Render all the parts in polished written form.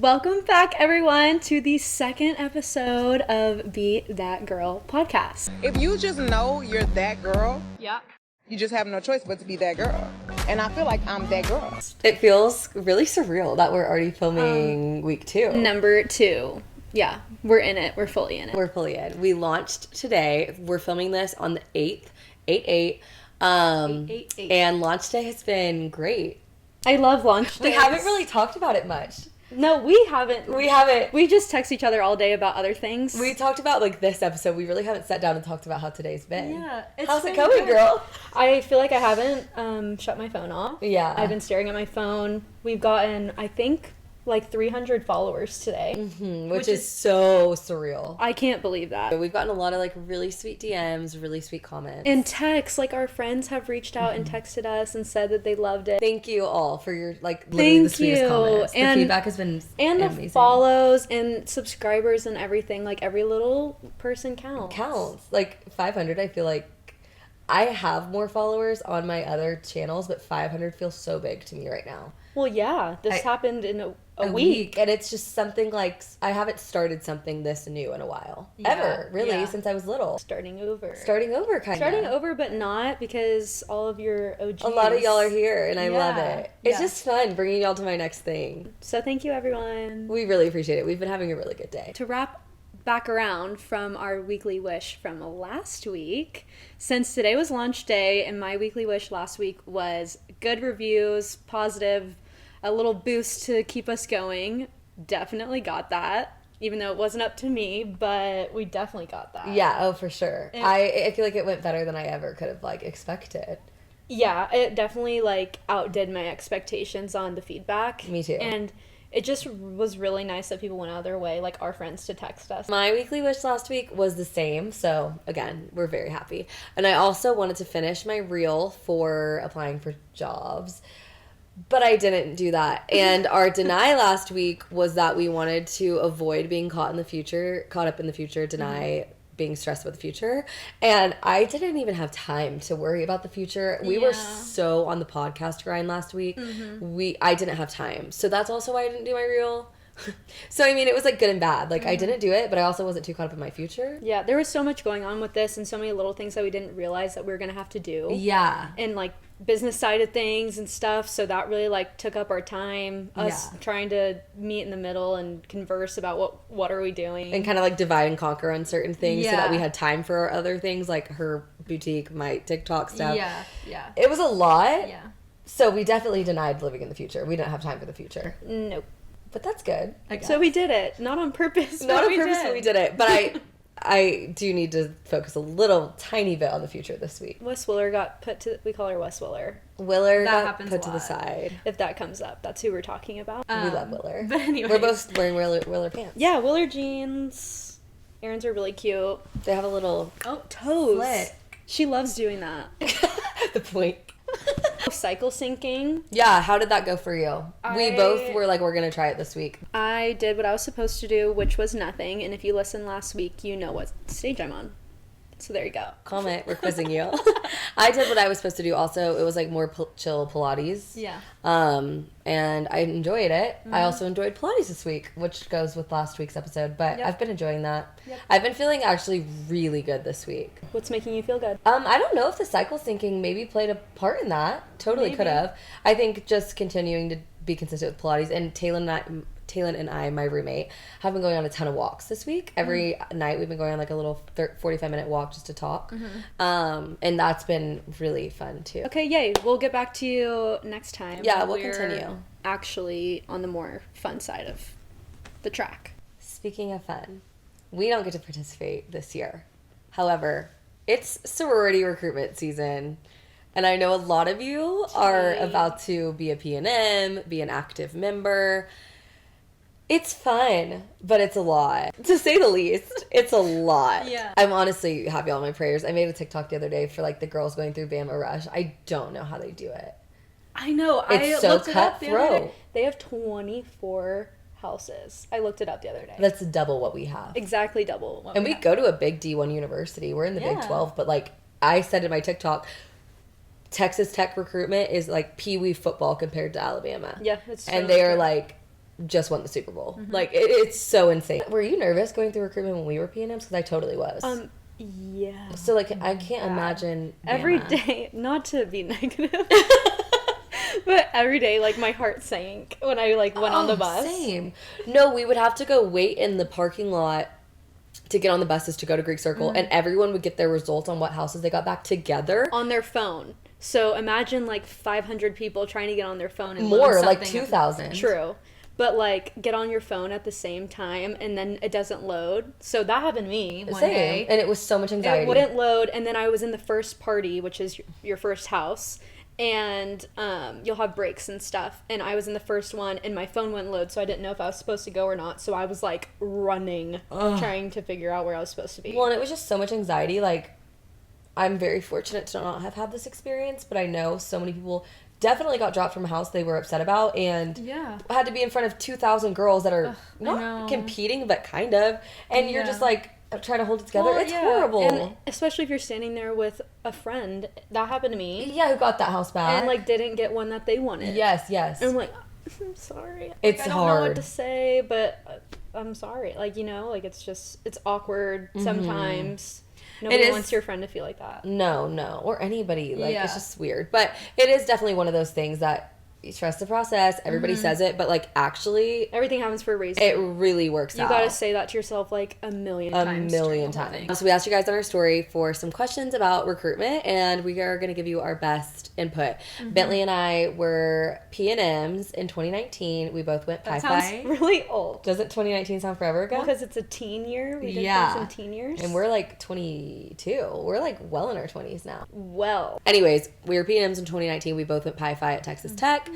Welcome back, everyone, to the second episode of Be That Girl podcast. If you just know you're that girl, Yeah. you just have no choice but to be that girl. And I feel like I'm that girl. It feels really surreal that we're already filming week 2. Number 2. Yeah, we're in it. We're fully in it. We're fully in. We launched today. We're filming this on the 8th, 8/8. 8/8. And launch day has been great. I love launch days. We haven't really talked about it much. No, we haven't. We just text each other all day about other things. We talked about, like, this episode. We really haven't sat down and talked about how today's been. Yeah. How's it going, girl? I feel like I haven't shut my phone off. Yeah. I've been staring at my phone. We've gotten, I think, like 300 followers today. Mm-hmm, which is so surreal. I can't believe that. We've gotten a lot of, like, really sweet DMs, really sweet comments. And texts, like, our friends have reached out and texted us and said that they loved it. Thank you all for your, like, literally the sweetest comments. And the feedback has been amazing. The follows and subscribers and everything. Like, every little person counts. Like, 500, I feel like I have more followers on my other channels, but 500 feels so big to me right now. Well, yeah. This happened in a week. And it's just something like, I haven't started something this new in a while. Ever, really, since I was little. Starting over, kind of. but not, because all of your OGs. A lot of y'all are here, and I love it. It's just fun bringing y'all to my next thing. So thank you, everyone. We really appreciate it. We've been having a really good day. To wrap back around from our weekly wish from last week, since today was launch day and my weekly wish last week was good reviews, positive, a little boost to keep us going. Definitely got that, even though it wasn't up to me, but we definitely got that. Yeah, oh, for sure. And I feel like it went better than I ever could have, like, expected. Yeah, it definitely, like, outdid my expectations on the feedback. Me too. And it just was really nice that people went out of their way, like our friends, to text us. My weekly wish last week was the same, so again, we're very happy. And I also wanted to finish my reel for applying for jobs, but I didn't do that. And our deny last week was that we wanted to avoid being caught up in the future, deny being stressed about the future. And I didn't even have time to worry about the future. We were so on the podcast grind last week. I didn't have time. So that's also why I didn't do my reel. So, I mean, it was, like, good and bad. Like, I didn't do it, but I also wasn't too caught up in my future. Yeah, there was so much going on with this and so many little things that we didn't realize that we were going to have to do. Yeah. And, like, business side of things and stuff. So that really, like, took up our time. Us trying to meet in the middle and converse about what are we doing. And kind of, like, divide and conquer on certain things so that we had time for other things, like her boutique, my TikTok stuff. Yeah. It was a lot. Yeah. So we definitely denied living in the future. We didn't have time for the future. Nope. But that's good, I guess. So we did it. Not on purpose. Not on purpose, but we did it. But I do need to focus a little tiny bit on the future this week. Wes Willer got put to, we call her Wes Willer. Willer That got happens put a to the lot. side. If that comes up, that's who we're talking about. We love Willer. But anyway. We're both wearing Willer pants. Yeah, Willer jeans. Aaron's are really cute. They have a little Toes. slit. She loves doing that. The point. Cycle syncing. Yeah, how did that go for you? We both were like, we're going to try it this week. I did what I was supposed to do, which was nothing. And if you listened last week, you know what stage I'm on. So there you go. Comment, we're quizzing you. I did what I was supposed to do also. It was like more chill Pilates. Yeah. And I enjoyed it. I also enjoyed Pilates this week, which goes with last week's episode, but I've been enjoying that. Yep. I've been feeling actually really good this week. What's making you feel good? I don't know if the cycle syncing maybe played a part in that. Totally could have. I think just continuing to be consistent with Pilates, and Taylor and I, my roommate, have been going on a ton of walks this week. Every night we've been going on like a little 45-minute walk just to talk. And that's been really fun too. Okay, yay. We'll get back to you next time. Yeah, we'll continue. Actually on the more fun side of the track. Speaking of fun, we don't get to participate this year. However, it's sorority recruitment season. And I know a lot of you are about to be a P&M, be an active member. It's fun, but it's a lot. To say the least, it's a lot. Yeah. I'm honestly happy all my prayers. I made a TikTok the other day for like the girls going through Bama Rush. I don't know how they do it. I know. It's so cutthroat. They have 24 houses. I looked it up the other day. That's double what we have. Exactly double what And we we go to a big D1 university. We're in the Big 12, but like I said in my TikTok, Texas Tech recruitment is like Pee Wee football compared to Alabama. Yeah, it's and they are like just won the Super Bowl. Like, it's so insane. Were you nervous going through recruitment when we were P&Ms? Because I totally was. Yeah. So, like, I can't imagine every Bama. day, not to be negative, but every day, like, my heart sank when I, like, went on the bus. Same. No, we would have to go wait in the parking lot to get on the buses to go to Greek Circle, and everyone would get their results on what houses they got back together. On their phone. So imagine, like, 500 people trying to get on their phone and More, load like something. 2,000. True. But, like, get on your phone at the same time, and then it doesn't load. So that happened to me one day. And it was so much anxiety. It wouldn't load, and then I was in the first party, which is your first house, and you'll have breaks and stuff, and I was in the first one, and my phone wouldn't load, so I didn't know if I was supposed to go or not, so I was, like, running, trying to figure out where I was supposed to be. Well, and it was just so much anxiety. Like, I'm very fortunate to not have had this experience, but I know so many people definitely got dropped from a house they were upset about, and had to be in front of 2,000 girls that are not competing, but kind of, and you're just, like, trying to hold it together. It's horrible. And especially if you're standing there with a friend. That happened to me. Yeah, who got that house back. And, like, didn't get one that they wanted. Yes. And I'm like, I'm sorry. Like, It's I don't know what to say, but I'm sorry. Like, you know, like, it's just, it's awkward sometimes. Nobody wants your friend to feel like that. No. Or anybody. Like, it's just weird. But it is definitely one of those things that you trust the process. Everybody says it, but, like, actually, everything happens for a reason. it really works out. You gotta say that to yourself, like, a million times. So we asked you guys on our story for some questions about recruitment, and we are going to give you our best input. Bentley and I were P&Ms in 2019. We both went Pi Phi. That sounds really old. Doesn't 2019 sound forever ago? Because it's a teen year. We did things in teen years. And we're, like, 22. We're, like, well in our 20s now. Well. Anyways, we were P&Ms in 2019. We both went Pi Phi at Texas Tech.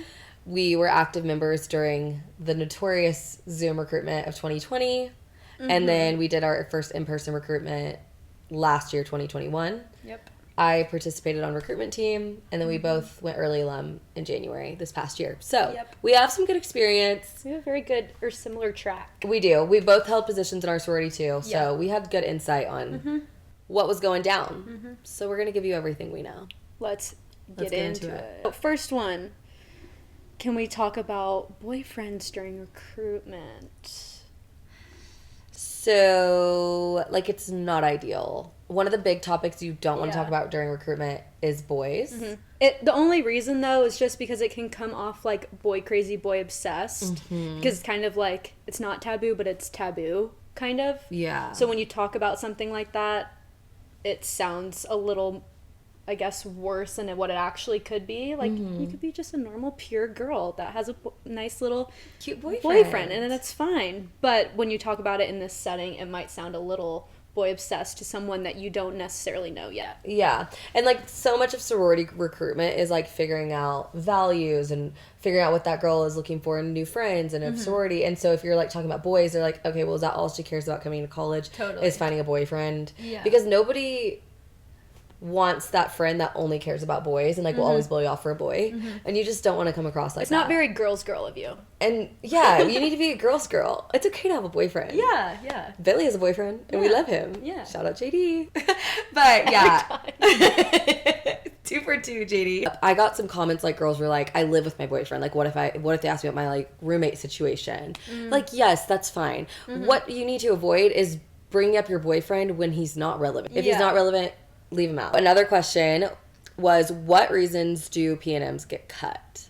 We were active members during the notorious Zoom recruitment of 2020. And then we did our first in-person recruitment last year, 2021. Yep. I participated on recruitment team, and then we both went early alum in January this past year. So we have some good experience. We have a very good or similar track. We do. We both held positions in our sorority too, so we had good insight on what was going down. So we're going to give you everything we know. Let's get into it. First one. Can we talk about boyfriends during recruitment? So, like, it's not ideal. One of the big topics you don't want to talk about during recruitment is boys. The only reason, though, is just because it can come off like boy crazy, boy obsessed. Because it's kind of like, it's not taboo, but it's taboo, kind of. Yeah. So when you talk about something like that, it sounds a little, I guess, worse than what it actually could be. Like, you could be just a normal, pure girl that has a nice little cute boyfriend, and then it's fine. But when you talk about it in this setting, it might sound a little boy obsessed to someone that you don't necessarily know yet. Yeah. And, like, so much of sorority recruitment is, like, figuring out values and figuring out what that girl is looking for in new friends and a sorority. And so if you're, like, talking about boys, they're like, okay, well, is that all she cares about coming to college? Totally. Is finding a boyfriend? Yeah. Because nobody wants that friend that only cares about boys and, like, will always blow you off for a boy. And you just don't want to come across like It's that. not very girl of you. And, yeah, you need to be a girl's girl. It's okay to have a boyfriend. Yeah. Billy has a boyfriend, and we love him. Yeah. Shout out JD. But, yeah. 2 for 2, JD. I got some comments, like, girls were like, I live with my boyfriend. Like, what if they ask me about my, like, roommate situation? Like, yes, that's fine. What you need to avoid is bringing up your boyfriend when he's not relevant. If he's not relevant, leave him out. Another question was, what reasons do P&Ms get cut?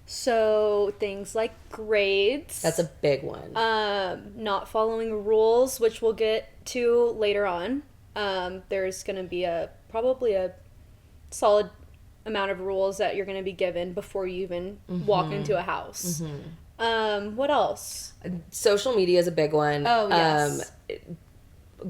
So things like grades. That's a big one. Not following rules, which we'll get to later on. There's going to be probably a solid amount of rules that you're going to be given before you even walk into a house. What else? Social media is a big one. Oh, yes.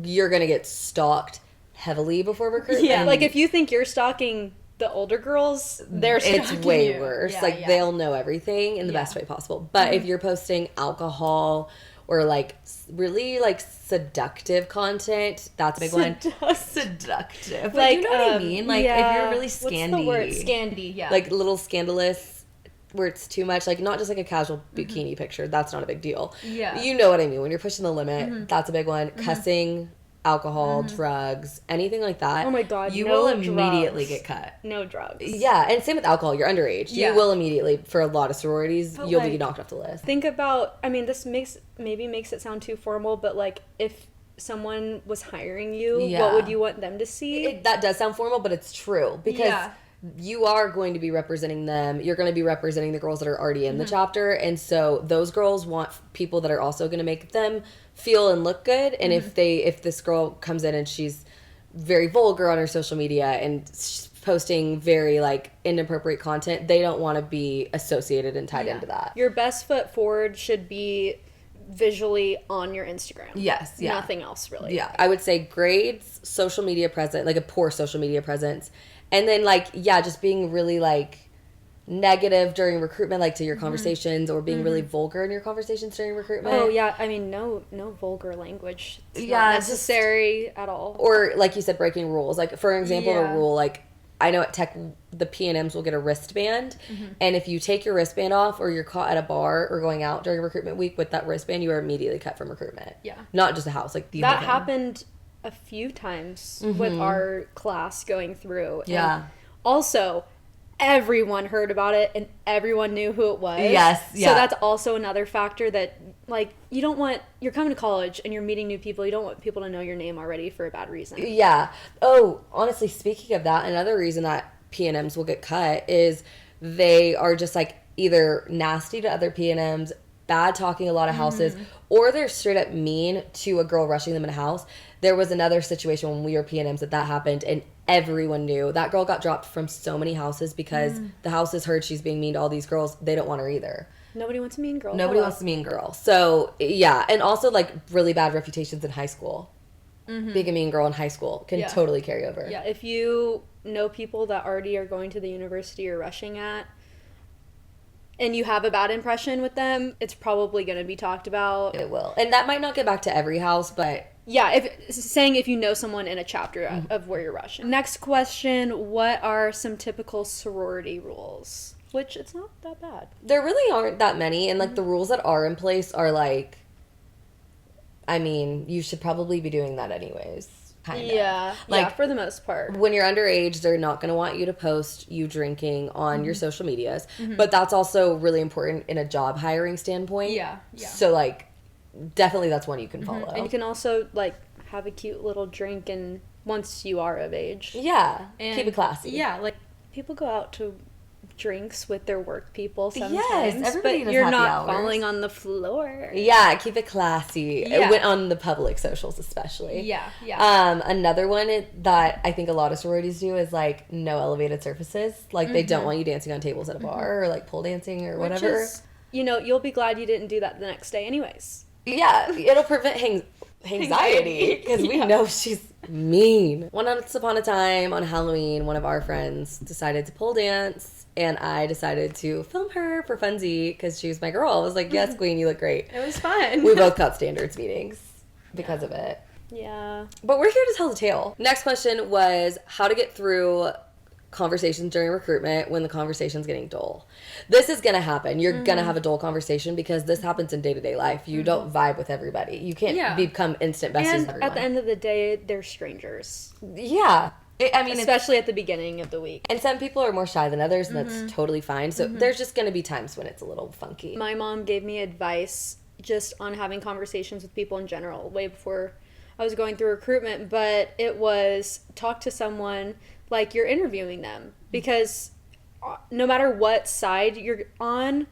You're going to get stalked heavily before recruitment. Yeah, like if you think you're stalking the older girls, they're stalking it's way you. worse. Yeah, They'll know everything in the best way possible. But if you're posting alcohol or, like, really, like, seductive content, that's a big one. Seductive. Like, you know what I mean? Like, if you're really scandy. What's the word? Scandy, yeah. Like, little scandalous, where it's too much, like, not just like a casual bikini picture. That's not a big deal. Yeah. You know what I mean. When you're pushing the limit, that's a big one. Cussing alcohol, drugs, anything like that. Oh my God, you no will immediately drugs. get cut. No drugs. Yeah, and same with alcohol. You're underage. Yeah. You will immediately, for a lot of sororities, But, you'll like, be knocked off the list. Think about, I mean, this makes it sound too formal, but like if someone was hiring you, Yeah. what would you want them to see? That does sound formal, but it's true because Yeah. you are going to be representing them. You're going to be representing the girls that are already in the chapter, and so those girls want people that are also going to make them feel and look good. And if this girl comes in and she's very vulgar on her social media and she's posting very like inappropriate content, they don't want to be associated and tied into that. Your best foot forward should be visually on your Instagram. Yes, yeah. Nothing else really. Yeah, I would say grades, social media presence, like a poor social media presence, and then like just being really like negative during recruitment, like to your conversations, or being really vulgar in your conversations during recruitment. Oh yeah, I mean no vulgar language. It's Yeah, not just- necessary at all. Or like you said, breaking rules. Like for example, Yeah. a rule like I know at Tech the P&Ms will get a wristband, and if you take your wristband off or you're caught at a bar or going out during recruitment week with that wristband, you are immediately cut from recruitment. Yeah. Not just a house, like the That whole thing. happened a few times with our class going through. And Yeah. also, everyone heard about it and everyone knew who it was. Yes, yeah. So that's also another factor that, like, you don't want, you're coming to college and you're meeting new people. You don't want people to know your name already for a bad reason. Yeah. Oh, honestly, speaking of that, another reason that P&Ms will get cut is they are just like either nasty to other P&Ms, bad talking a lot of houses, or they're straight up mean to a girl rushing them in a house. There was another situation when we were P&Ms that happened, and everyone knew. That girl got dropped from so many houses because the houses heard she's being mean to all these girls. They don't want her either. Nobody wants a mean girl. Nobody wants a mean girl. So, yeah. And also, like, really bad reputations in high school. Being a mean girl in high school can Yeah. totally carry over. Yeah, if you know people that already are going to the university you're rushing at, and you have a bad impression with them, it's probably going to be talked about. It will. And that might not get back to every house, but Yeah, if you know someone in a chapter of where you're rushing. Next question, what are some typical sorority rules? Which, it's not that bad. there really aren't that many. And, like, the rules that are in place are, like, I mean, you should probably be doing that anyways. Kind of. Yeah, Like, for the most part. when you're underage, they're not going to want you to post you drinking on your social medias. But that's also really important in a job hiring standpoint. Yeah. So, like, definitely that's one you can follow. And you can also, like, have a cute little drink and once you are of age. Yeah. And keep it classy. Yeah, like, people go out to drinks with their work people sometimes. Yes, everybody but does you're happy not hours. falling on the floor. Yeah, keep it classy. Yeah. On the public socials especially. Yeah. Another one that I think a lot of sororities do is like no elevated surfaces. Like they don't want you dancing on tables at a bar or like pole dancing or whatever. Which is, you'll be glad you didn't do that the next day anyways. Yeah, it'll prevent anxiety because we know she's mean. Once upon a time on Halloween, one of our friends decided to pole dance. And I decided to film her for funsie because she was my girl. I was like, yes, queen, you look great. It was fun. We both got standards meetings because of it. Yeah. But we're here to tell the tale. Next question was how to get through conversations during recruitment when the conversation's getting dull. This is going to happen. You're going to have a dull conversation because this happens in day-to-day life. You don't vibe with everybody. You can't become instant besties And with everyone. at the end of the day, they're strangers. Yeah. Especially at the beginning of the week. And some people are more shy than others, and that's totally fine. So there's just going to be times when it's a little funky. My mom gave me advice just on having conversations with people in general way before I was going through recruitment, but it was talk to someone like you're interviewing them because no matter what side you're on,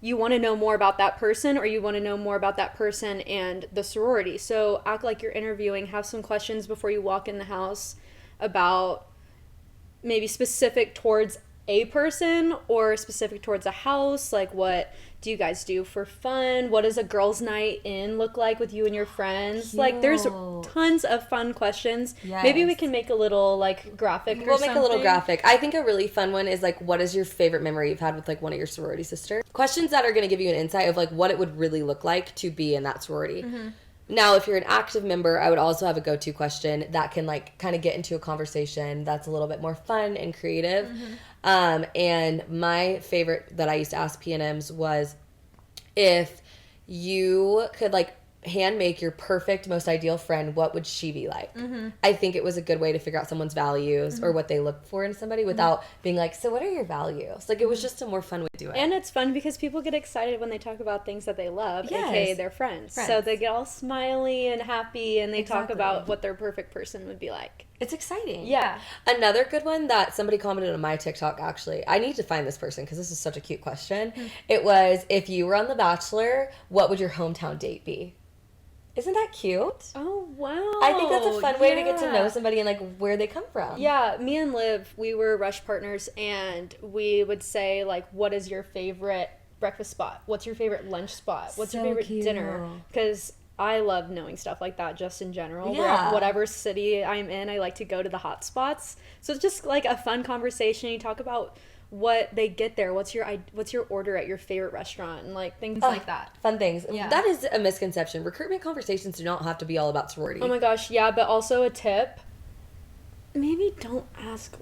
you want to know more about that person or you want to know more about that person and the sorority. So act like you're interviewing, have some questions before you walk in the house about maybe specific towards a person or specific towards a house. Like, what do you guys do for fun? What does a girls' night in look like with you and your friends? Like, there's tons of fun questions. Yes. Maybe we can make a little, like, graphic We'll make a little graphic. I think a really fun one is, like, what is your favorite memory you've had with, like, one of your sorority sisters? Questions that are going to give you an insight of, like, what it would really look like to be in that sorority. Now, if you're an active member, I would also have a go-to question that can, like, kind of get into a conversation that's a little bit more fun and creative. And my favorite that I used to ask P&Ms was if you could, like, hand make your perfect, most ideal friend, what would she be like? I think it was a good way to figure out someone's values or what they look for in somebody without being like, so what are your values? Like, it was just a more fun way to do it. And it's fun because people get excited when they talk about things that they love, aka their friends. So they get all smiley and happy, and they talk about what their perfect person would be like. It's exciting. Yeah. Another good one that somebody commented on my TikTok, actually. I need to find this person because this is such a cute question. It was, if you were on The Bachelor, what would your hometown date be? Isn't that cute? Oh, wow. I think that's a fun way to get to know somebody and, like, where they come from. Yeah, me and Liv, we were Rush partners, and we would say, like, what is your favorite breakfast spot? What's your favorite lunch spot? What's your favorite dinner? Because I love knowing stuff like that just in general. Yeah. Whatever city I'm in, I like to go to the hot spots. So it's just, like, a fun conversation. You talk about what they get there, what's your order at your favorite restaurant, and like things like that. Fun things. Yeah. That is a misconception. Recruitment conversations do not have to be all about sorority. Oh my gosh, yeah, but also a tip, maybe don't ask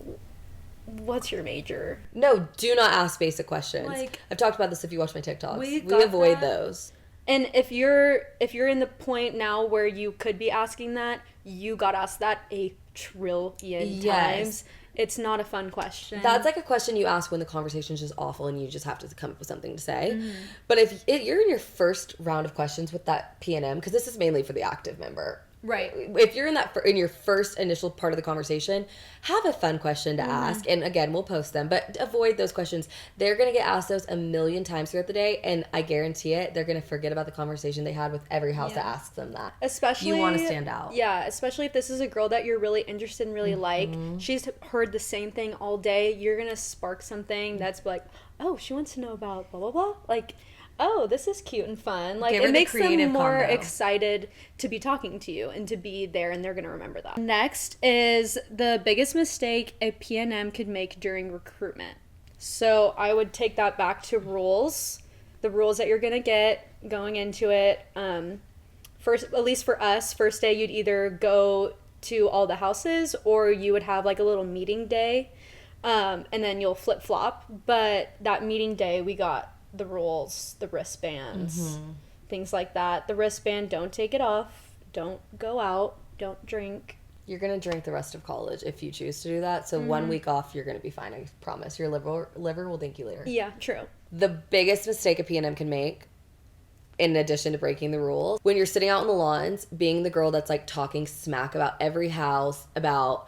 what's your major. No, do not ask basic questions. Like, I've talked about this if you watch my TikToks. we avoid those. And if you're in the point now where you could be asking that, you got asked that a trillion times. It's not a fun question. That's like a question you ask when the conversation's just awful and you just have to come up with something to say. But if you're in your first round of questions with that P&M, because this is mainly for the active member. Right. If you're in your first initial part of the conversation, have a fun question to ask. And again, we'll post them, but avoid those questions. They're going to get asked those a million times throughout the day, and I guarantee it, they're going to forget about the conversation they had with every house that asks them that. Especially, you want to stand out. Yeah, especially if this is a girl that you're really interested in, really like. She's heard the same thing all day. You're going to spark something that's like, oh, she wants to know about blah, blah, blah. Like, oh, this is cute and fun. Like, it makes them more excited to be talking to you and to be there, and they're going to remember that. Next is the biggest mistake a PNM could make during recruitment. So I would take that back to rules. The rules that you're going to get going into it. First, at least for us, first day you'd either go to all the houses or you would have like a little meeting day, and then you'll flip-flop. But that meeting day, we got the rules, the wristbands, things like that. The wristband, don't take it off, don't go out, don't drink. You're going to drink the rest of college if you choose to do that. So 1 week off, you're going to be fine. I promise. Your liver will thank you later. Yeah, true. The biggest mistake a P&M can make, in addition to breaking the rules, when you're sitting out on the lawns, being the girl that's like talking smack about every house, about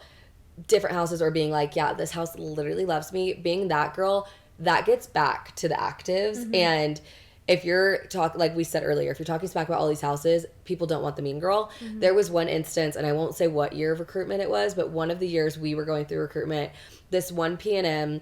different houses, or being like, yeah, this house literally loves me, being that girl, that gets back to the actives. And if you're like we said earlier, if you're talking smack about all these houses, people don't want the mean girl. There was one instance, and I won't say what year of recruitment it was, but one of the years we were going through recruitment, this one P&M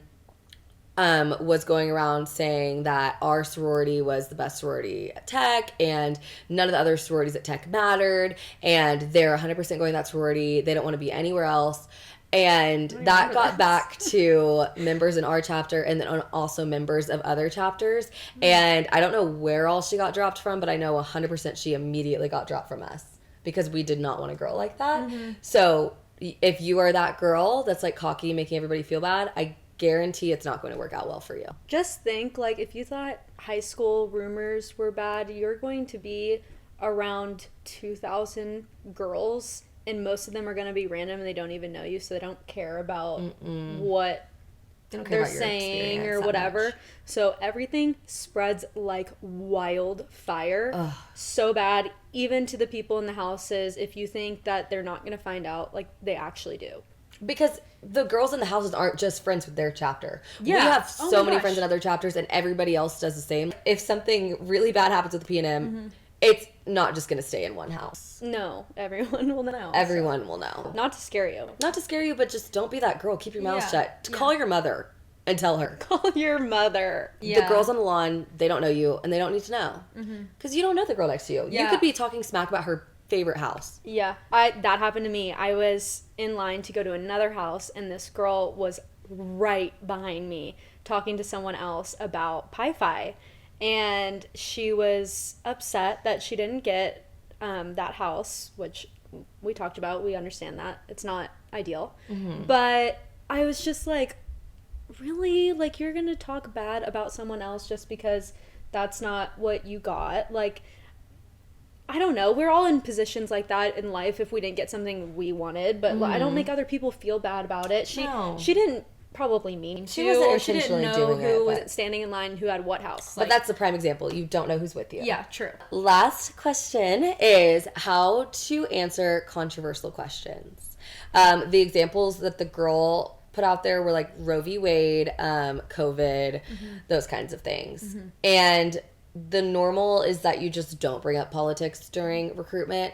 was going around saying that our sorority was the best sorority at Tech, and none of the other sororities at Tech mattered, and they're 100% going to that sorority. They don't want to be anywhere else. And that got back to members in our chapter, and then also members of other chapters. And I don't know where all she got dropped from, but I know 100% she immediately got dropped from us because we did not want a girl like that. So if you are that girl that's like cocky, making everybody feel bad, I guarantee it's not going to work out well for you. Just think, like, if you thought high school rumors were bad, you're going to be around 2,000 girls, and most of them are going to be random and they don't even know you, so they don't care about what they're saying or whatever. So everything spreads like wildfire. So bad, even to the people in the houses. If you think that they're not going to find out, like, they actually do. Because the girls in the houses aren't just friends with their chapter. We have so many friends in other chapters, and everybody else does the same. If something really bad happens with the P&M, it's not just going to stay in one house. No, everyone will know. Everyone will know. Not to scare you. Not to scare you, but just don't be that girl. Keep your mouth shut. Call your mother and tell her. Call your mother. The girls on the lawn, they don't know you, and they don't need to know. Because you don't know the girl next to you. You could be talking smack about her favorite house. Yeah, that happened to me. I was in line to go to another house, and this girl was right behind me talking to someone else about Pi-Fi, and she was upset that she didn't get that house, which we talked about. We understand that it's not ideal, but I was just like, really? Like, you're gonna talk bad about someone else just because that's not what you got? Like, I don't know. We're all in positions like that in life if we didn't get something we wanted, but I don't make other people feel bad about it. She didn't probably mean She to, wasn't or she didn't intentionally know doing who it, was but- standing in line, who had what house. But that's the prime example. You don't know who's with you. yeah, true. Last question is how to answer controversial questions. The examples that the girl put out there were like Roe v. Wade, COVID, those kinds of things. And the normal is that you just don't bring up politics during recruitment.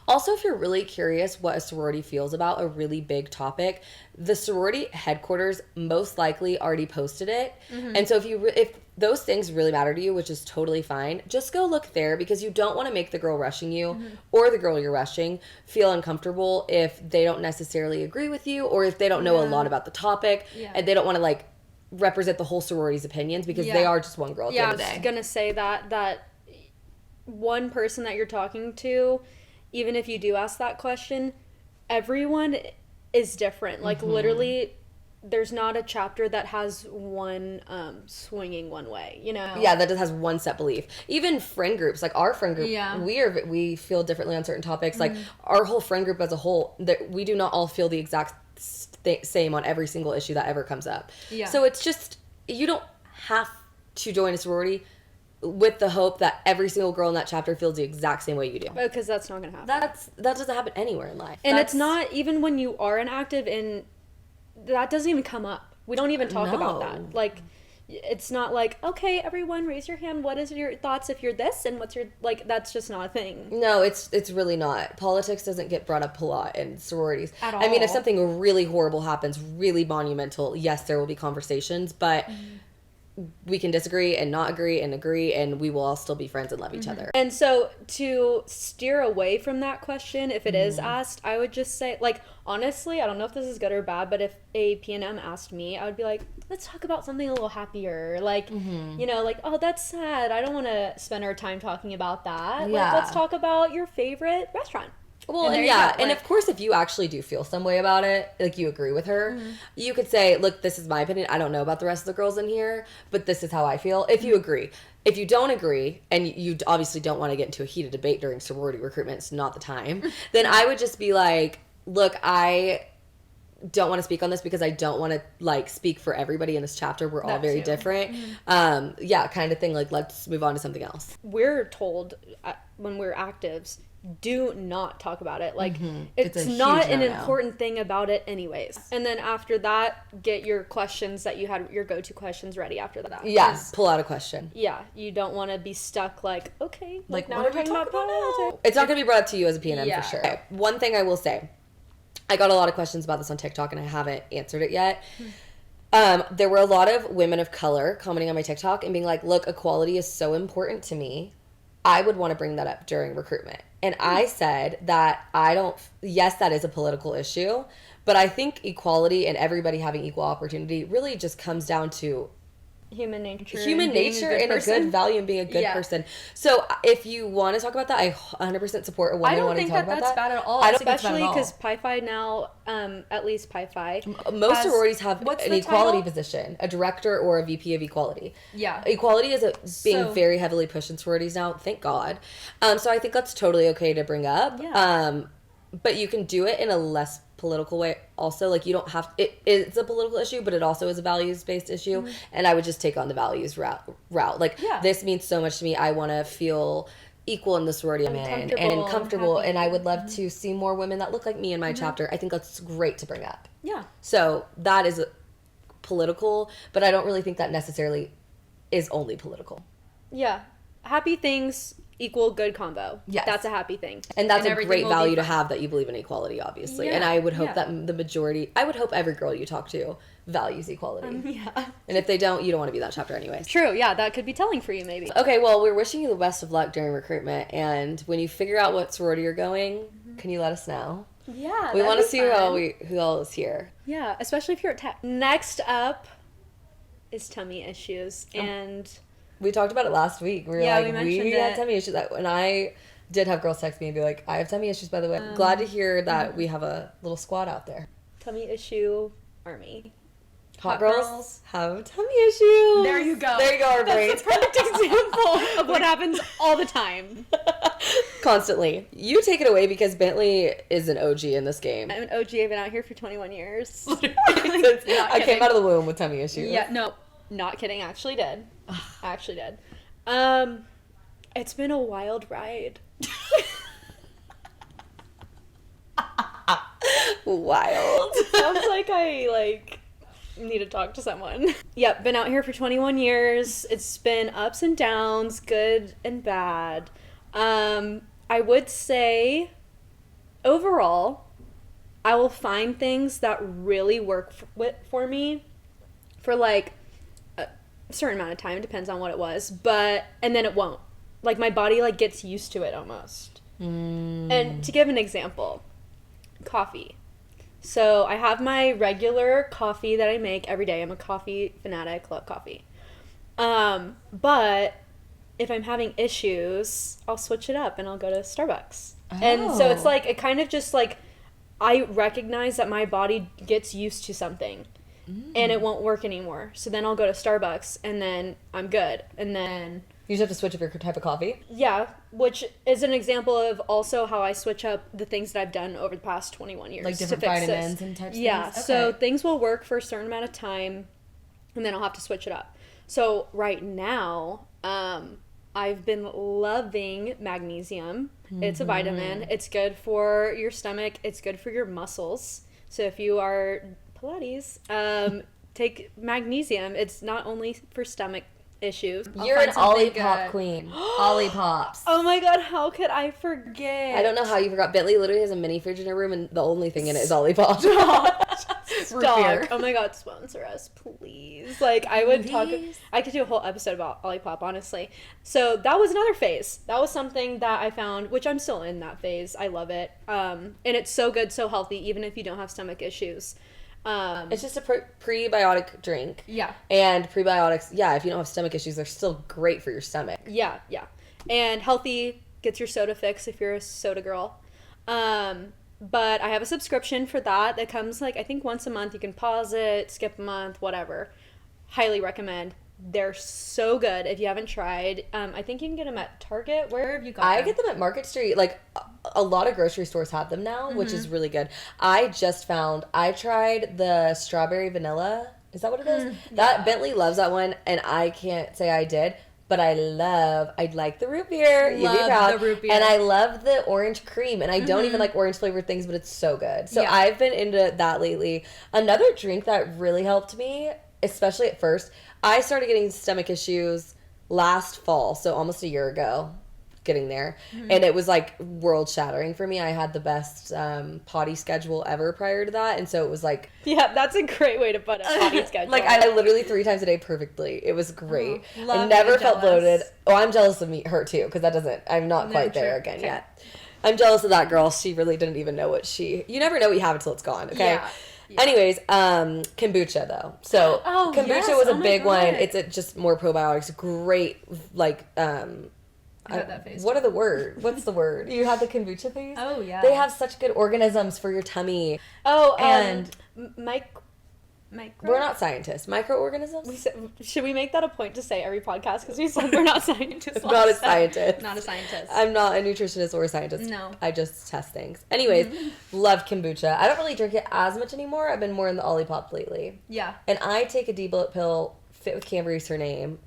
Also, if you're really curious what a sorority feels about a really big topic, the sorority headquarters most likely already posted it. And so if those things really matter to you, which is totally fine, just go look there, because you don't want to make the girl rushing you or the girl you're rushing feel uncomfortable if they don't necessarily agree with you, or if they don't know a lot about the topic and they don't want to like represent the whole sorority's opinions, because they are just one girl at the end of the I day. was gonna say that one person that you're talking to, even if you do ask that question, everyone is different. Like literally, there's not a chapter that has one swinging one way. You know? Yeah, that just has one set belief. Even friend groups, like our friend group, Yeah. we feel differently on certain topics. Like our whole friend group as a whole, that we do not all feel the exact same on every single issue that ever comes up. Yeah. So it's just, you don't have to join a sorority with the hope that every single girl in that chapter feels the exact same way you do. Because that's not gonna happen. That doesn't happen anywhere in life. And it's not, even when you are an active in, that doesn't even come up. We don't even talk about No. that. Like, it's not like, okay, everyone raise your hand. What is your thoughts if you're this? And what's your, like, that's just not a thing. No, it's really not. Politics doesn't get brought up a lot in sororities. At I mean, if all. something really horrible happens, really monumental, yes, there will be conversations, but we can disagree and not agree, and we will all still be friends and love each other. And so to steer away from that question, if it is asked, I would just say, like, honestly, I don't know if this is good or bad, but if a PNM asked me, I would be like, let's talk about something a little happier. Like, you know, like, oh, that's sad. I don't want to spend our time talking about that. Like, Yeah. let's talk about your favorite restaurant. Well, And and there you yeah, go, and like- of course, if you actually do feel some way about it, like you agree with her, you could say, look, this is my opinion. I don't know about the rest of the girls in here, but this is how I feel. If you agree. If you don't agree, and you obviously don't want to get into a heated debate during sorority recruitment, it's not the time, then I would just be like, look, I don't want to speak on this because I don't want to like speak for everybody in this chapter. We're all That very too. different. Yeah, kind of thing. Like, let's move on to something else. We're told when we're actives, do not talk about it. Like, it's It's a not huge an no-no. important thing about it anyways. And then after that, get your questions that you had, your go-to questions ready after that. Yeah, 'Cause, pull out a question. yeah, you don't want to be stuck like, okay, Like, now what we're are we talking about talking about politics. It's not going to be brought up to you as a PNM Yeah. for sure. Okay, one thing I will say, I got a lot of questions about this on TikTok and I haven't answered it yet. There were a lot of women of color commenting on my TikTok and being like, look, equality is so important to me. I would want to bring that up during recruitment. And I said that yes, that is a political issue, but I think equality and everybody having equal opportunity really just comes down to Human nature. human being nature and person. a good value and being a good Yeah. person. So if you want to talk about that, I 100% support a woman I don't wanting think to talk that about that's that. bad at all. I don't think it's bad Especially at all. because Pi Phi now, at least Pi Phi. Most has- sororities have what's an the equality title? position, a director or a VP of equality. Yeah. Equality is being So- very heavily pushed in sororities now, thank God. So I think that's totally okay to bring up. Yeah. But you can do it in a less political way also. Like, you don't have it's a political issue, but it also is a values-based issue, and I would just take on the values route. Like, Yeah. this means so much to me. I want to feel equal in the sorority I'm in and comfortable and comfortable, happy. and I would love to see more women that look like me in my chapter. I think that's great to bring up. Yeah. So that is political, but I don't really think that necessarily is only political. Yeah. Happy things equal good combo. Yes. That's a happy thing. And that's a everything great will be value to fine. have, that you believe in equality, obviously. Yeah, And I would hope yeah. that the majority, I would hope every girl you talk to values equality. Yeah. And if they don't, you don't want to be that chapter anyways. True. Yeah, that could be telling for you maybe. Okay, well, we're wishing you the best of luck during recruitment. And when you figure out what sorority you're going, can you let us know? Yeah. We want to that'd be see fun. who all is here. Yeah, especially if you're at tech. Next up is tummy issues. And We talked about it last week. We were Yeah, like, we we mentioned had it. tummy issues. And I did have girls text me and be like, I have tummy issues, by the way. Glad to hear that we have a little squad out there. tummy issue army. Hot Hot girls, girls. have tummy issues. There you go. There you go, our brains. Perfect example of what happens all the time. constantly. You take it away because Bentley is an OG in this game. I'm an OG. I've been out here for 21 years. I came out of the womb with tummy issues. Yeah, no, not kidding. Actually did. Actually did. It's been a wild ride. Wild. Sounds like I need to talk to someone. Yep, been out here for 21 years. It's been ups and downs, good and bad. I would say overall, I will find things that really work for me for like a certain amount of time. It depends on what it was, and then it won't. Like my body gets used to it almost. And to give an example, coffee. So I have my regular coffee that I make every day. I'm a coffee fanatic, love coffee. But if I'm having issues, I'll switch it up and I'll go to Starbucks. Oh. And so it's it kind of just I recognize that my body gets used to something and it won't work anymore. So then I'll go to Starbucks and then I'm good. And then you just have to switch up your type of coffee? Yeah, which is an example of also how I switch up the things that I've done over the past 21 years. Like different vitamins and types of things? Yeah, okay. So things will work for a certain amount of time, and then I'll have to switch it up. So right now, I've been loving magnesium. Mm-hmm. It's a vitamin. It's good for your stomach. It's good for your muscles. So if you are Pilates, take magnesium. It's not only for stomach issues. You're an Olipop queen. Olipops. Oh my god, how could I forget? I don't know how you forgot. Bentley literally has a mini fridge in her room and the only thing in it is Olipop. Stop. Oh my god, sponsor us, please. I would talk. I could do a whole episode about Olipop, honestly. So that was another phase. That was something that I found, which I'm still in that phase. I love it. And it's so good, so healthy, even if you don't have stomach issues. It's just a prebiotic drink. Yeah. And prebiotics, if you don't have stomach issues, they're still great for your stomach. Yeah. And healthy, gets your soda fix if you're a soda girl. But I have a subscription for that comes I think once a month. You can pause it, skip a month, whatever. Highly recommend. They're so good if you haven't tried. I think you can get them at Target. Where have you got them? I get them at Market Street. A lot of grocery stores have them now, which is really good. I tried the strawberry vanilla. Is that what it is? That Bentley loves that one, and I can't say I did. But I like the root beer. You'd be proud. The root beer. And I love the orange cream. And I don't even like orange flavored things, but it's so good. So I've been into that lately. Another drink that really helped me, especially at first, I started getting stomach issues last fall. So almost a year ago, getting there. And it was world shattering for me. I had the best potty schedule ever prior to that. And so it was yeah, that's a great way to put a potty schedule. I literally 3 times a day perfectly. It was great. I never felt bloated. Oh, I'm jealous of her too, because I'm not quite there again yet. I'm jealous of that girl. She really didn't even know you never know what you have until it's gone, okay? Yeah. Anyways, kombucha though. So kombucha was a big one. It's just more probiotics. Great, that phase. What are the word? What's the word? You have the kombucha phase? Oh yeah. They have such good organisms for your tummy. Oh, and micro. We're not scientists. Microorganisms? Should we make that a point to say every podcast? Because we said we're not scientists. Not a scientist. Not a scientist. I'm not a nutritionist or a scientist. No. I just test things. Anyways, love kombucha. I don't really drink it as much anymore. I've been more in the Olipop lately. Yeah. And I take a D-bullet pill, Fit with Cambri's her name.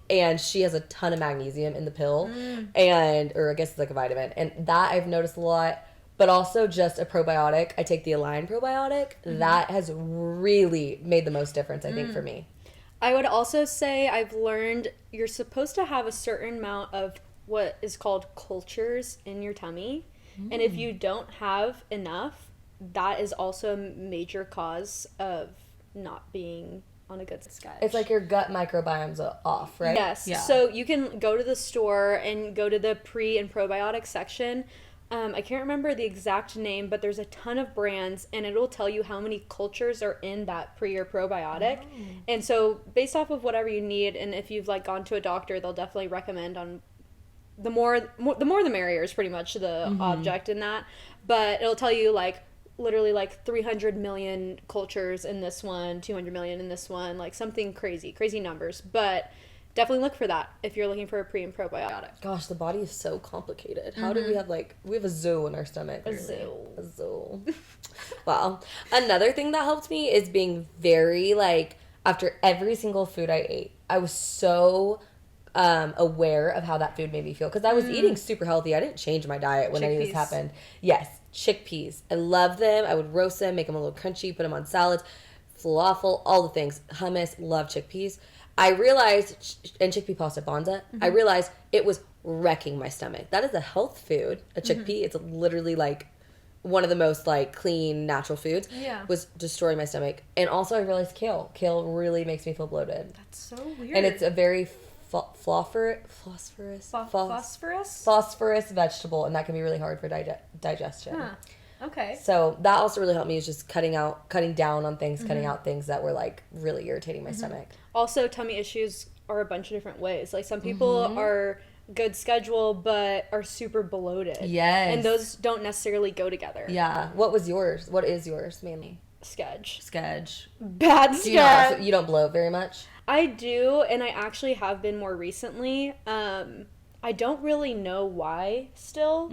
And she has a ton of magnesium in the pill. Or I guess it's a vitamin. And that I've noticed a lot. But also just a probiotic. I take the Align probiotic. That has really made the most difference, I think, for me. I would also say I've learned you're supposed to have a certain amount of what is called cultures in your tummy. And if you don't have enough, that is also a major cause of not being on a good sketch. It's your gut microbiome's off, right? Yes. Yeah. So you can go to the store and go to the pre and probiotic section. I can't remember the exact name, but there's a ton of brands, and it'll tell you how many cultures are in that pre or probiotic. And so based off of whatever you need, and if you've gone to a doctor, they'll definitely recommend on the more the merrier is pretty much the object in that. But it'll tell you literally 300 million cultures in this one, 200 million in this one, something crazy numbers. But definitely look for that if you're looking for a pre and probiotic. Gosh, the body is so complicated. How do we have we have a zoo in our stomach? A zoo. A zoo. Wow. Another thing that helped me is being very after every single food I ate, I was so aware of how that food made me feel because I was eating super healthy. I didn't change my diet when any of this happened. Yes, chickpeas. I love them. I would roast them, make them a little crunchy, put them on salads, falafel, all the things. Hummus, love chickpeas. I realized, and chickpea pasta bonza, I realized it was wrecking my stomach. That is a health food, a chickpea. It's literally one of the most clean natural foods. Yeah. Was destroying my stomach. And also I realized kale. Kale really makes me feel bloated. That's so weird. And it's a very phosphorus vegetable, and that can be really hard for digestion. Huh. Okay. So that also really helped me, is just cutting down on things, cutting out things that were really irritating my stomach. Also, tummy issues are a bunch of different ways. Some people are good schedule but are super bloated. Yes. And those don't necessarily go together. Yeah. What is yours mainly? Sketch. Bad Bad you don't bloat very much? I do, and I actually have been more recently. I don't really know why still.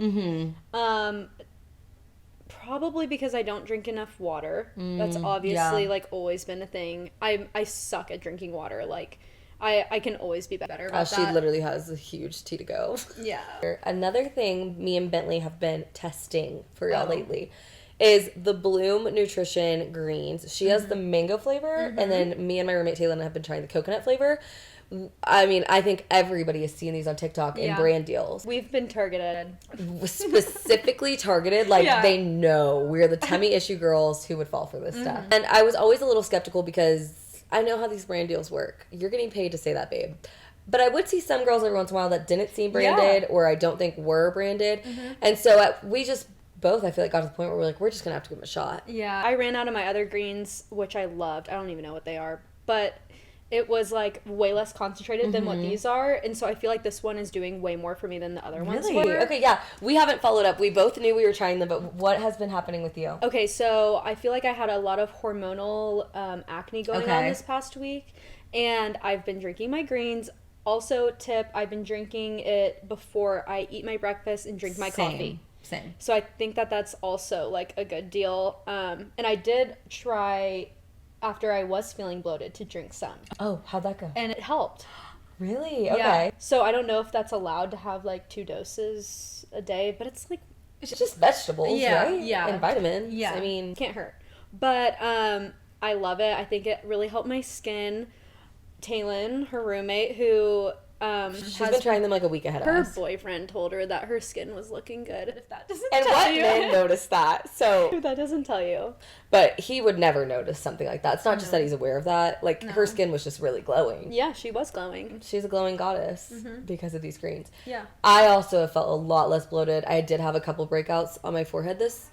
Probably because I don't drink enough water. That's obviously always been a thing. I suck at drinking water. I can always be better about that. She literally has a huge tea to go. Yeah. Another thing me and Bentley have been testing for y'all lately is the Bloom Nutrition greens. She has the mango flavor, and then me and my roommate Taylor have been trying the coconut flavor. I mean, I think everybody has seen these on TikTok in brand deals. We've been targeted. Specifically targeted, they know we're the tummy issue girls who would fall for this stuff. And I was always a little skeptical because I know how these brand deals work. You're getting paid to say that, babe. But I would see some girls every once in a while that didn't seem branded or I don't think were branded. And so we just both, I feel got to the point where we're just going to have to give them a shot. Yeah. I ran out of my other greens, which I loved. I don't even know what they are. But it was way less concentrated than what these are. And so I feel this one is doing way more for me than the other ones were. Okay, yeah. We haven't followed up. We both knew we were trying them, but what has been happening with you? Okay, so I feel I had a lot of hormonal acne going on this past week. And I've been drinking my greens. Also, I've been drinking it before I eat my breakfast and drink my coffee. Same. So I think that's also a good deal. And I did try, after I was feeling bloated, to drink some. Oh, how'd that go? And it helped. Really? Yeah. Okay. So I don't know if that's allowed to have 2 doses a day, but it's it's just vegetables, right? Yeah. And vitamins. Yeah. I mean, can't hurt. But I love it. I think it really helped my skin. Taylin, her roommate, who she's been trying them a week ahead of us. Her boyfriend told her that her skin was looking good. If that doesn't and tell what you. men notice that? So That doesn't tell you. But he would never notice something like that. It's not just that he's aware of that. Her skin was just really glowing. Yeah, she was glowing. She's a glowing goddess because of these greens. Yeah. I also have felt a lot less bloated. I did have a couple breakouts on my forehead this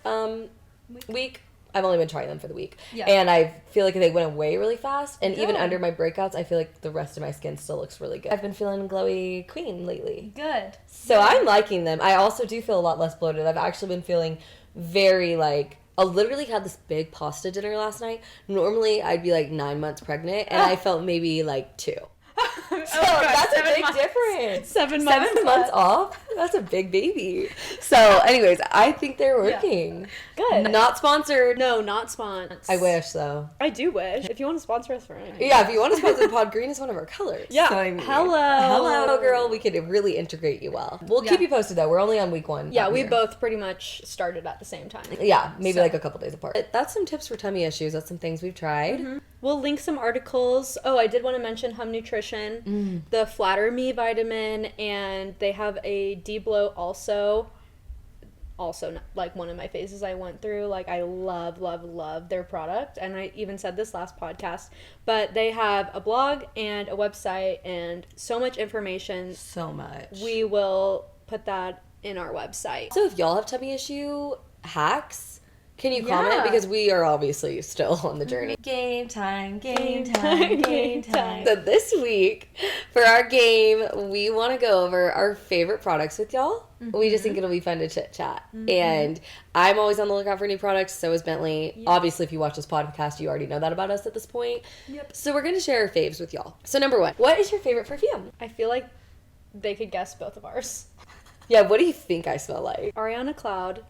week. I've only been trying them for the week. Yeah. And I feel they went away really fast. And even Good. under my breakouts, I feel the rest of my skin still looks really good. I've been feeling glowy queen lately. Good. So I'm liking them. I also do feel a lot less bloated. I've actually been feeling very I literally had this big pasta dinner last night. Normally I'd be 9 months pregnant, and I felt maybe 2. So that's a big difference. 7 months. 7 months off? That's a big baby. So, anyways, I think they're working. Yeah. Good. Not sponsored. No, not sponsored. I wish, though. I do wish. If you want to sponsor us for anything. Yeah, if you want to sponsor the pod, green is one of our colors. Yeah. So, I mean, Hello, girl. We could really integrate you well. We'll keep you posted, though. We're only on week 1. Yeah, we both pretty much started at the same time. Yeah, maybe a couple days apart. That's some tips for tummy issues. That's some things we've tried. We'll link some articles. Oh, I did want to mention Hum Nutrition, the Flatter Me vitamin, and they have a D-Bloat also. Also, one of my phases I went through. I love, love, love their product. And I even said this last podcast. But they have a blog and a website and so much information. So much. We will put that in our website. So if y'all have tummy issue hacks, Can you comment? Yeah. Because we are obviously still on the journey. Game time, game time, game time. So this week, for our game, we want to go over our favorite products with y'all. We just think it'll be fun to chit-chat. And I'm always on the lookout for new products, so is Bentley. Yep. Obviously, if you watch this podcast, you already know that about us at this point. Yep. So we're going to share our faves with y'all. So number 1, what is your favorite perfume? I feel like they could guess both of ours. Yeah, what do you think I smell like? Ariana Cloud.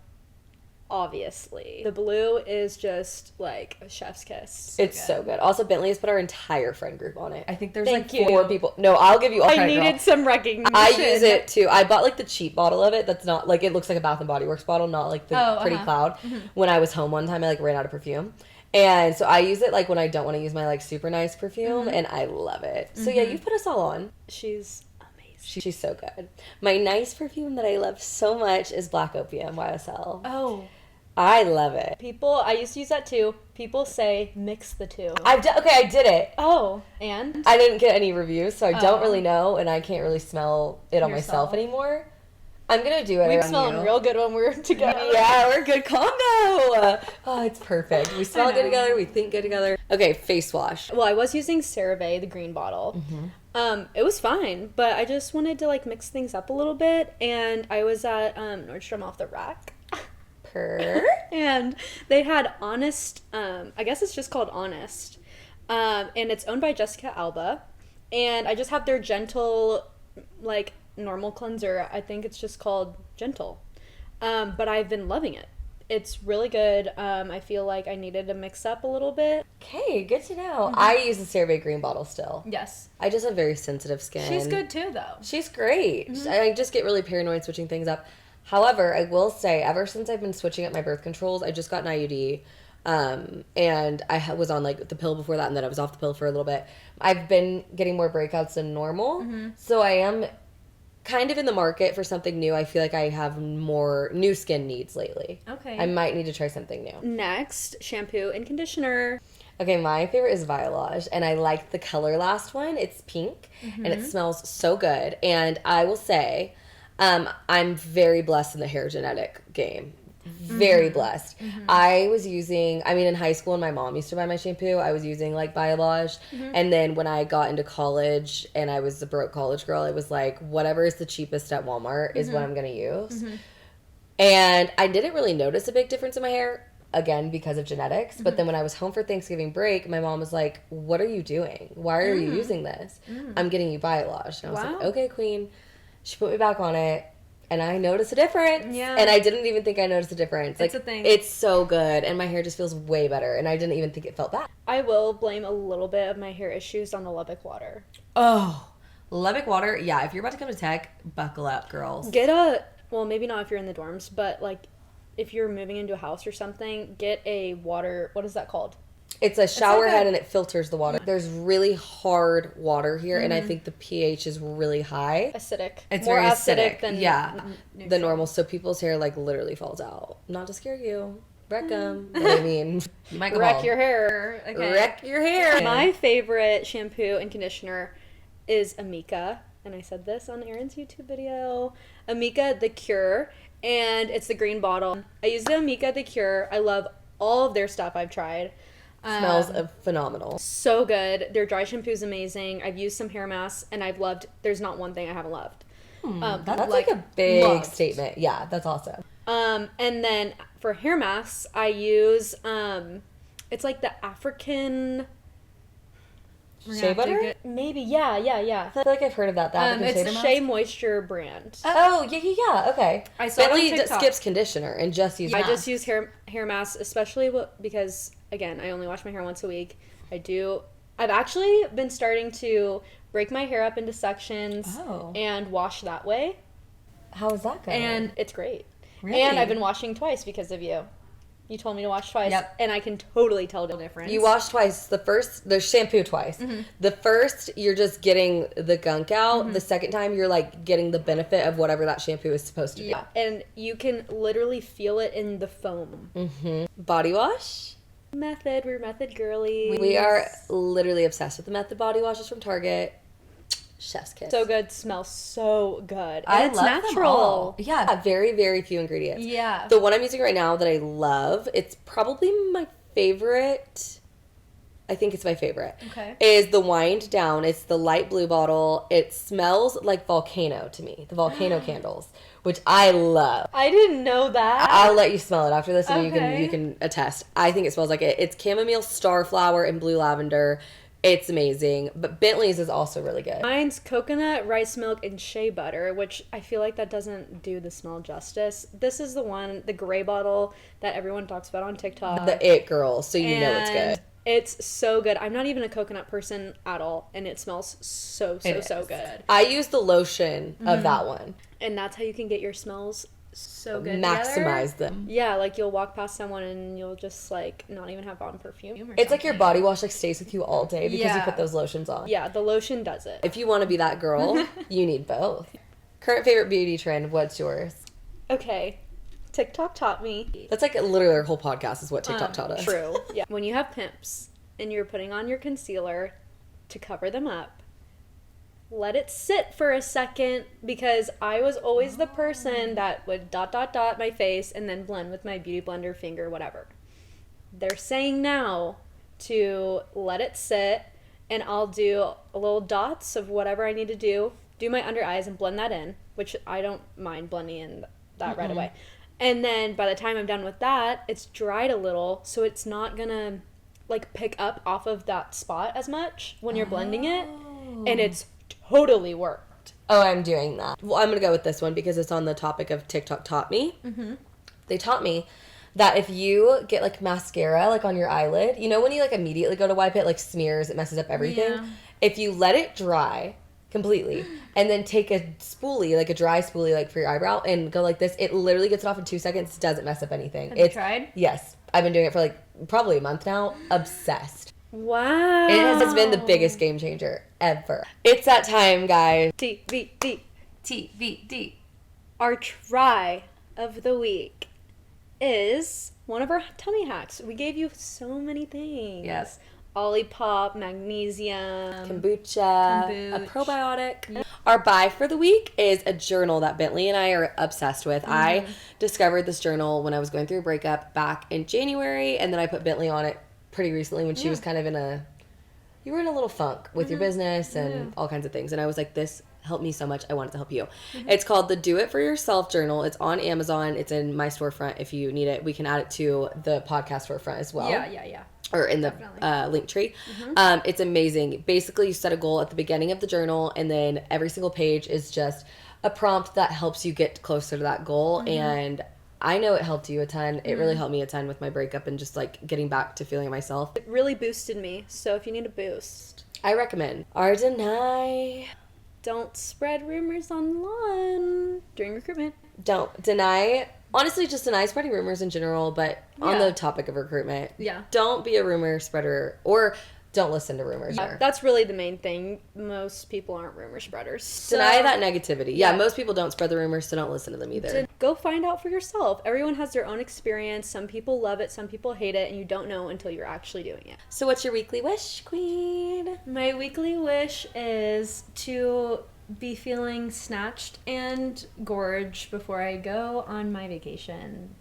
Obviously. The blue is just like a chef's kiss. It's so good. Also, Bentley has put our entire friend group on it. I think there's Thank like 4 you. people. No, I'll give you all I credit, needed girl. some recognition. I use it too. I bought like the cheap bottle of it. That's not like, it looks like a Bath and Body Works bottle, not like the Pretty Cloud. When I was home one time, I like ran out of perfume. And so I use it like when I don't want to use my like super nice perfume, and I love it. So yeah, you put us all on. She's amazing. She's so good. My nice perfume that I love so much is Black Opium YSL. Oh. I love it. I used to use that too. People say mix the two. I did it. Oh, and? I didn't get any reviews, so I don't really know, and I can't really smell it on myself anymore. I'm gonna do it. We smelled real good when we were together. Yeah, we're a good combo. Oh, it's perfect. We smell good together. We think good together. Okay, face wash. Well, I was using CeraVe, the green bottle. It was fine, but I just wanted to like mix things up a little bit, and I was at Nordstrom Off the Rack. And they had Honest, I guess it's just called Honest, and it's owned by Jessica Alba, and I just have their gentle, like, normal cleanser. I think it's just called Gentle, but I've been loving it. It's really good. I feel like I needed to mix up a little bit. Okay, good to know. I use the CeraVe green bottle still. Yes. I just have very sensitive skin. She's good too, though. She's great. I just get really paranoid switching things up. However, I will say, ever since I've been switching up my birth controls, I just got an IUD, and I was on, like, the pill before that, and then I was off the pill for a little bit. I've been getting more breakouts than normal, so I am kind of in the market for something new. I feel like I have more new skin needs lately. Okay. I might need to try something new. Next, shampoo and conditioner. Okay, my favorite is Violage, and I like the color last one. It's pink, and it smells so good, and I will say... I'm very blessed in the hair genetic game. Very blessed. I was using, in high school, and my mom used to buy my shampoo, I was using, like, Biolage. And then when I got into college, and I was a broke college girl, I was like, whatever is the cheapest at Walmart is what I'm going to use. And I didn't really notice a big difference in my hair, again, because of genetics. But then when I was home for Thanksgiving break, my mom was like, what are you doing? Why are you using this? I'm getting you Biolage. And I was like, okay, queen. She put me back on it, and I noticed a difference. Yeah. And I didn't even think I noticed a difference. It's a thing. It's so good, and my hair just feels way better, and I didn't even think it felt bad. I will blame a little bit of my hair issues on the Lubbock water. Oh, Lubbock water. Yeah, if you're about to come to tech, buckle up, girls. Well, maybe not if you're in the dorms, but, like, if you're moving into a house or something, get a water, what is that called? It's a shower head, and it filters the water. There's really hard water here, and I think the pH is really high. Acidic. It's more very acidic than the normal. So people's hair like literally falls out. Not to scare you, wreck them. But I mean, you might go wreck bald. your hair. Okay. Wreck your hair. My favorite shampoo and conditioner is Amika, and I said this on Erin's YouTube video. Amika The Cure, and it's the green bottle. I use the Amika The Cure. I love all of their stuff I've tried. Smells phenomenal. So good. Their dry shampoo is amazing. I've used some hair masks, and there's not one thing I haven't loved. That's like a big statement. Yeah, that's awesome. And then for hair masks, I use, it's like the African... Shea butter? Maybe, yeah. I feel like I've heard of that. It's a Shea Moisture brand. Oh, yeah, okay. I saw it on Bentley TikTok. skips conditioner and just uses I just use hair masks, especially because, again, I only wash my hair once a week. I've actually been starting to break my hair up into sections and wash that way. How is that going? And it's great. Really? And I've been washing twice because of you. You told me to wash twice, and I can totally tell the difference. You wash twice. The shampoo twice. The first, you're just getting the gunk out. The second time, you're like getting the benefit of whatever that shampoo is supposed to be. Yeah, and you can literally feel it in the foam. Body wash? We're Method girlies. We are literally obsessed with the Method body washes from Target. chef's kiss. So good, smells so good. I And it's love natural. them all. Yeah, very, very few ingredients. Yeah. The one I'm using right now that I love, it's probably my favorite. I think it's my favorite. Okay. Is the Wind Down. It's the light blue bottle. It smells like volcano to me. The volcano candles, which I love. I didn't know that. I'll let you smell it after this, and Okay. you can attest. I think it smells like it. It's chamomile, starflower, and blue lavender. It's amazing. But Bentley's is also really good. Mine's coconut, rice milk, and shea butter, which I feel like that doesn't do the smell justice. This is the one, the gray bottle that everyone talks about on TikTok. The It Girl, so you know it's And good. it's so good. I'm not even a coconut person at all, and it smells so good. I use the lotion of that one. And that's how you can get your smells so good Maximize together. them. Yeah, like you'll walk past someone and you'll just like not even have on perfume. Or It's like your body wash like stays with you all day because you Yeah. put those lotions on. Yeah, the lotion does it. If you want to be that girl, you need both. Current favorite beauty trend, what's yours? Okay, TikTok taught me. That's like literally our whole podcast is what TikTok taught us. True. Yeah. When you have pimps and you're putting on your concealer to cover them up, let it sit for a second, because I was always the person that would dot my face and then blend with my beauty blender finger, whatever. They're saying now to let it sit, and I'll do little dots of whatever I need to do my under eyes and blend that in, which I don't mind blending in that right away. And then by the time I'm done with that, it's dried a little, so it's not gonna like pick up off of that spot as much when you're blending it, and it's totally worked. Oh, I'm doing that. Well, I'm going to go with this one because it's on the topic of TikTok taught me. Mm-hmm. They taught me that if you get like mascara like on your eyelid, you know when you like immediately go to wipe it, like smears, it messes up everything. Yeah. If you let it dry completely and then take a spoolie, like a dry spoolie like for your eyebrow and go like this, it literally gets it off in 2 seconds, doesn't mess up anything. Have you tried? Yes. I've been doing it for like probably a month now. Obsessed. Wow. It has been the biggest game changer ever. It's that time, guys. TBD. TBD. Our try of the week is one of our tummy hacks. We gave you so many things. Yes. Olipop, magnesium. Kombucha, a probiotic. Our buy for the week is a journal that Bentley and I are obsessed with. I discovered this journal when I was going through a breakup back in January, and then I put Bentley on it pretty recently when she was kind of you were in a little funk with your business and all kinds of things. And I was like, this helped me so much. I want it to help you. It's called the Do It For Yourself Journal. It's on Amazon. It's in my storefront if you need it. We can add it to the podcast storefront as well. Yeah. Or in the LinkTr.ee. It's amazing. Basically, you set a goal at the beginning of the journal, and then every single page is just a prompt that helps you get closer to that goal. And I know it helped you a ton. It really helped me a ton with my breakup and just like getting back to feeling myself. It really boosted me. So if you need a boost, I recommend. Or deny. don't spread rumors online during recruitment. Don't deny. Honestly, just deny spreading rumors in general, but on the topic of recruitment, don't be a rumor spreader, or don't listen to rumors. That's really the main thing. Most people aren't rumor spreaders. So Deny that negativity. Yeah, most people don't spread the rumors, so don't listen to them either. go find out for yourself. Everyone has their own experience. Some people love it, some people hate it, and you don't know until you're actually doing it. So what's your weekly wish, Queen? My weekly wish is to be feeling snatched and gorge before I go on my vacation.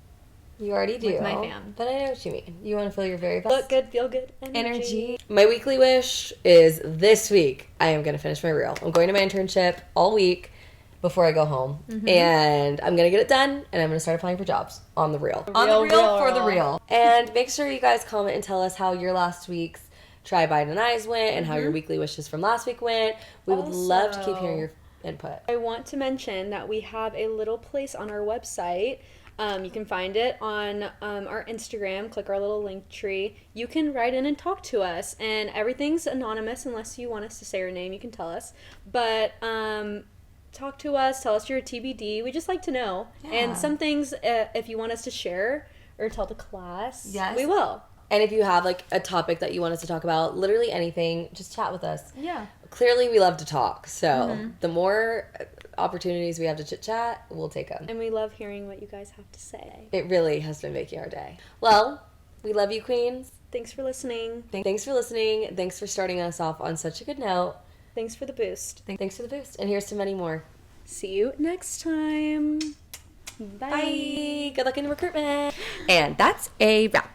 You already do. With my fam. But I know what you mean. You want to feel your very best. Look good, feel good, energy. My weekly wish is this week I am going to finish my reel. I'm going to my internship all week before I go home. And I'm going to get it done, and I'm going to start applying for jobs on the reel. On the reel for the reel. And make sure you guys comment and tell us how your last week's Try, Buy, Denies went and how your weekly wishes from last week went. We would love to keep hearing your input. I want to mention that we have a little place on our website. You can find it on our Instagram. Click our little link tree. You can write in and talk to us, and everything's anonymous unless you want us to say your name. You can tell us, but talk to us. Tell us you're a TBD. We just like to know. Yeah. And some things, if you want us to share or tell the class, we will. And if you have like a topic that you want us to talk about, literally anything, just chat with us. Yeah. Clearly, we love to talk, so the more opportunities we have to chit chat, we'll take them. And we love hearing what you guys have to say. It really has been making our day. Well, we love you, Queens. Thanks for listening. Thanks for listening. Thanks for starting us off on such a good note. Thanks for the boost. Thanks for the boost. And here's to many more. See you next time. Bye. Bye. Good luck in recruitment. And that's a wrap.